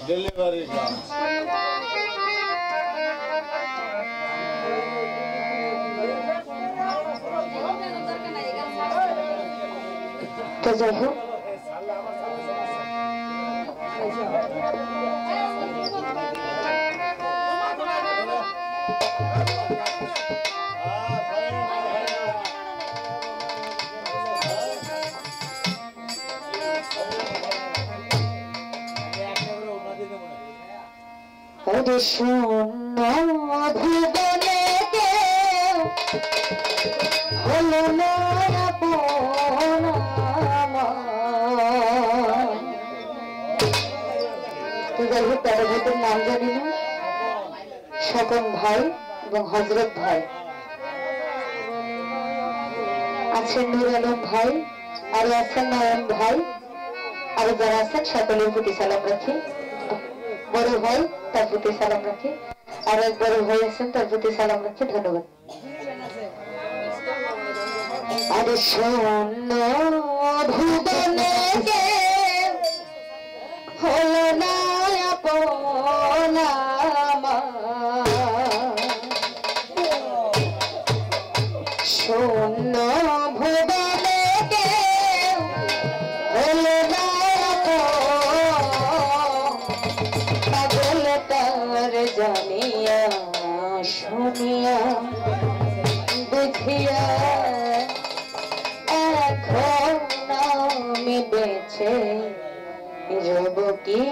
Delivery গান। তো যাই হোক শূন্য ভুবনে কেউ হলো না আপন আমার। তো যাই হোক তার ভিতর নাম জানি না, স্বপন ভাই এবং হজরত ভাই আছেন, নুর আলম ভাই, আর আছেন নয়ন ভাই, আর যারা আছেন সকলের প্রতি সালাম রাখি। বড় ভাই তার প্রতি সালাম রাখি, আর এক বড় ভাই আছেন তার প্রতি সালাম রাখি। ধন্যবাদ। আরে শূন্য ভুবনে হলো না আপন আমার, শূন্য ভুবনে হলো না পাগল তার জানিয়া শুনিয়া বুঝিয়া এখন আমি বেঁচে রব কি